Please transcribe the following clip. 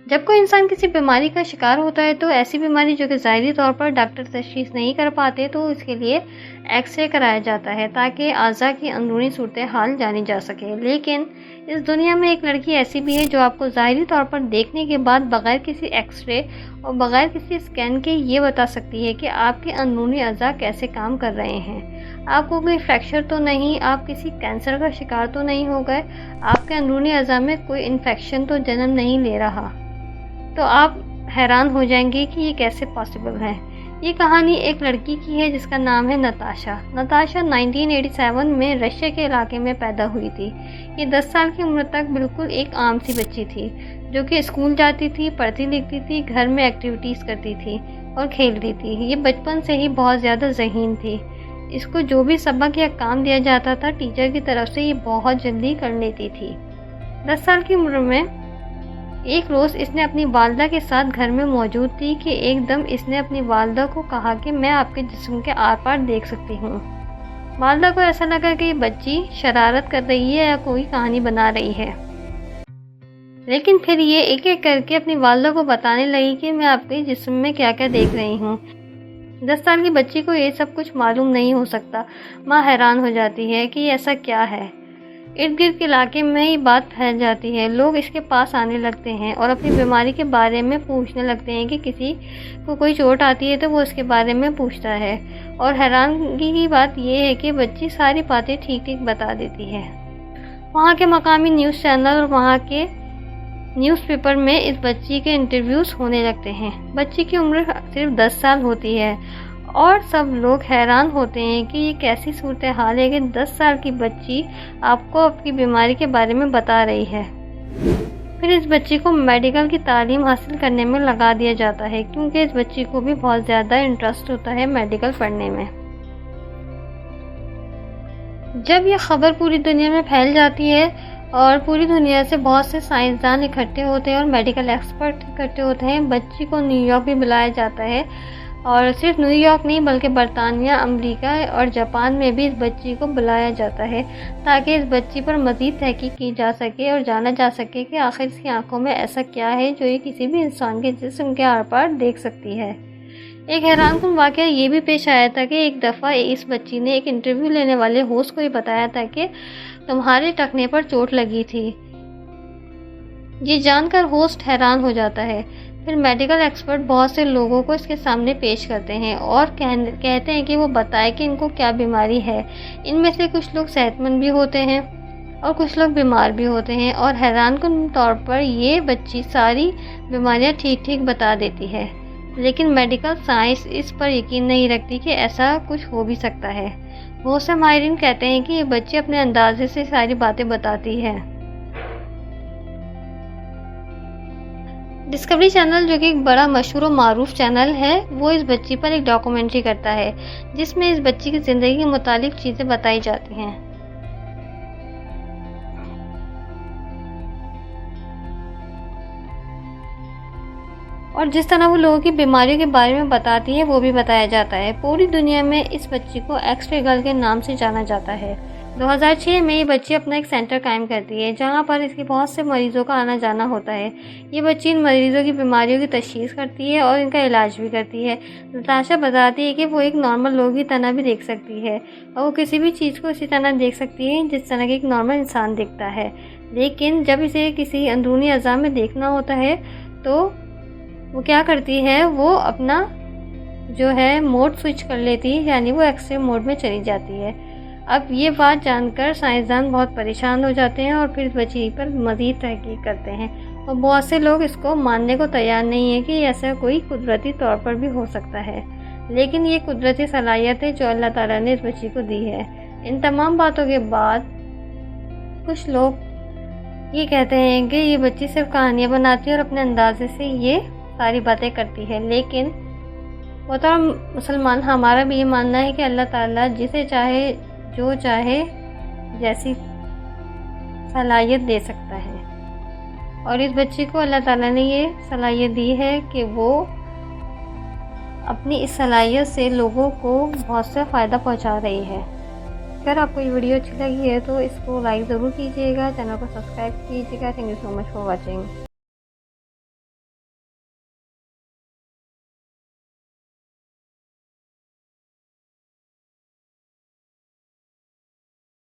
جب کوئی انسان کسی بیماری کا شکار ہوتا ہے تو ایسی بیماری جو کہ ظاہری طور پر ڈاکٹر تشخیص نہیں کر پاتے تو اس کے لیے ایکس رے کرایا جاتا ہے تاکہ اعضاء کی اندرونی صورتحال جانی جا سکے۔ لیکن اس دنیا میں ایک لڑکی ایسی بھی ہے جو آپ کو ظاہری طور پر دیکھنے کے بعد بغیر کسی ایکس رے اور بغیر کسی اسکین کے یہ بتا سکتی ہے کہ آپ کے اندرونی اعضاء کیسے کام کر رہے ہیں۔ آپ کو کوئی فریکچر تو نہیں، آپ کسی کینسر کا شکار تو نہیں ہو گئے، آپ کے اندرونی اعضاء میں کوئی انفیکشن تو جنم نہیں لے رہا، تو آپ حیران ہو جائیں گے کہ یہ کیسے پاسبل ہے۔ یہ کہانی ایک لڑکی کی ہے جس کا نام ہے نتاشا۔ نتاشا 1987 میں رشیا کے علاقے میں پیدا ہوئی تھی۔ یہ 10 سال کی عمر تک بالکل ایک عام سی بچی تھی جو کہ اسکول جاتی تھی، پڑھتی لکھتی تھی، گھر میں ایکٹیویٹیز کرتی تھی اور کھیلتی تھی۔ یہ بچپن سے ہی بہت زیادہ ذہین تھی۔ اس کو جو بھی سبق یا کام دیا جاتا تھا ٹیچر کی طرف سے یہ بہت جلدی کر لیتی تھی۔ 10 سال کی عمر میں ایک روز اس نے اپنی والدہ کے ساتھ گھر میں موجود تھی کہ ایک دم اس نے اپنی والدہ کو کہا کہ میں آپ کے جسم کے آر پار دیکھ سکتی ہوں۔ والدہ کو ایسا لگا کہ یہ بچی شرارت کر رہی ہے یا کوئی کہانی بنا رہی ہے، لیکن پھر یہ ایک ایک کر کے اپنی والدہ کو بتانے لگی کہ میں آپ کے جسم میں کیا کیا دیکھ رہی ہوں۔ 10 سال کی بچی کو یہ سب کچھ معلوم نہیں ہو سکتا۔ ماں حیران ہو جاتی ہے کہ ایسا کیا ہے۔ ارد گرد کے علاقے میں یہ بات پھیل جاتی ہے، لوگ اس کے پاس آنے لگتے ہیں اور اپنی بیماری کے بارے میں پوچھنے لگتے ہیں کہ کسی کو کوئی چوٹ آتی ہے تو وہ اس کے بارے میں پوچھتا ہے، اور حیرانگی کی بات یہ ہے کہ بچی ساری باتیں ٹھیک ٹھیک بتا دیتی ہے۔ وہاں کے مقامی نیوز چینل اور وہاں کے نیوز پیپر میں اس بچی کے انٹرویوز ہونے لگتے ہیں۔ بچی کی عمر صرف 10 سال ہوتی ہے اور سب لوگ حیران ہوتے ہیں کہ یہ کیسی صورتحال ہے کہ 10 سال کی بچی آپ کو آپ کی بیماری کے بارے میں بتا رہی ہے۔ پھر اس بچی کو میڈیکل کی تعلیم حاصل کرنے میں لگا دیا جاتا ہے کیونکہ اس بچی کو بھی بہت زیادہ انٹرسٹ ہوتا ہے میڈیکل پڑھنے میں۔ جب یہ خبر پوری دنیا میں پھیل جاتی ہے اور پوری دنیا سے بہت سے سائنسدان اکٹھے ہوتے ہیں اور میڈیکل ایکسپرٹ اکٹھے ہوتے ہیں، بچی کو نیو یارک بھی بلایا جاتا ہے، اور صرف نیو یارک نہیں بلکہ برطانیہ، امریکہ اور جاپان میں بھی اس بچی کو بلایا جاتا ہے تاکہ اس بچی پر مزید تحقیق کی جا سکے اور جانا جا سکے کہ آخر اس کی آنکھوں میں ایسا کیا ہے جو یہ کسی بھی انسان کے جسم کے آر پار دیکھ سکتی ہے۔ ایک حیران کن واقعہ یہ بھی پیش آیا تھا کہ ایک دفعہ اس بچی نے ایک انٹرویو لینے والے ہوسٹ کو یہ بتایا تھا کہ تمہارے ٹخنے پر چوٹ لگی تھی۔ یہ جان کر ہوسٹ حیران ہو جاتا ہے۔ پھر میڈیکل ایکسپرٹ بہت سے لوگوں کو اس کے سامنے پیش کرتے ہیں اور کہتے ہیں کہ وہ بتائے کہ ان کو کیا بیماری ہے۔ ان میں سے کچھ لوگ صحت مند بھی ہوتے ہیں اور کچھ لوگ بیمار بھی ہوتے ہیں، اور حیران کن طور پر یہ بچی ساری بیماریاں ٹھیک ٹھیک بتا دیتی ہے، لیکن میڈیکل سائنس اس پر یقین نہیں رکھتی کہ ایسا کچھ ہو بھی سکتا ہے۔ بہت سے ماہرین کہتے ہیں کہ یہ بچی اپنے اندازے سے ساری باتیں بتاتی ہے۔ ڈسکوری چینل جو کہ ایک بڑا مشہور و معروف چینل ہے، وہ اس بچی پر ایک ڈاکومنٹری کرتا ہے جس میں اس بچی کی زندگی کے متعلق چیزیں بتائی جاتی ہیں۔ اور جس طرح وہ لوگوں کی بیماریوں کے بارے میں بتاتی ہے وہ بھی بتایا جاتا ہے۔ پوری دنیا میں اس بچی کو ایکس رے گرل کے نام سے جانا جاتا ہے۔ 2006 میں یہ بچی اپنا ایک سینٹر قائم کرتی ہے جہاں پر اس کے بہت سے مریضوں کا آنا جانا ہوتا ہے۔ یہ بچی ان مریضوں کی بیماریوں کی تشخیص کرتی ہے اور ان کا علاج بھی کرتی ہے۔ نتاشا بتاتی ہے کہ وہ ایک نارمل لوگ کی طرح بھی دیکھ سکتی ہے اور وہ کسی بھی چیز کو اسی طرح دیکھ سکتی ہے جس طرح کہ ایک نارمل انسان دیکھتا ہے، لیکن جب اسے کسی اندرونی اعضاء میں دیکھنا ہوتا ہے تو وہ کیا کرتی ہے، وہ اپنا جو ہے موڈ سوئچ کر لیتی ہے، یعنی وہ ایکس رے موڈ میں چلی جاتی ہے۔ اب یہ بات جان کر سائنسدان بہت پریشان ہو جاتے ہیں اور پھر اس بچی پر مزید تحقیق کرتے ہیں، اور بہت سے لوگ اس کو ماننے کو تیار نہیں ہیں کہ ایسا کوئی قدرتی طور پر بھی ہو سکتا ہے، لیکن یہ قدرتی صلاحیت ہے جو اللہ تعالیٰ نے اس بچی کو دی ہے۔ ان تمام باتوں کے بعد کچھ لوگ یہ کہتے ہیں کہ یہ بچی صرف کہانیاں بناتی ہے اور اپنے اندازے سے یہ ساری باتیں کرتی ہے، لیکن بطور مسلمان ہمارا بھی یہ ماننا ہے کہ اللہ تعالیٰ جسے چاہے جو چاہے جیسی صلاحیت دے سکتا ہے، اور اس بچی کو اللہ تعالیٰ نے یہ صلاحیت دی ہے کہ وہ اپنی اس صلاحیت سے لوگوں کو بہت سے فائدہ پہنچا رہی ہے۔ اگر آپ کو یہ ویڈیو اچھی لگی ہے تو اس کو لائک ضرور کیجیے گا، چینل کو سبسکرائب کیجیے گا۔ Thank you so much for watching.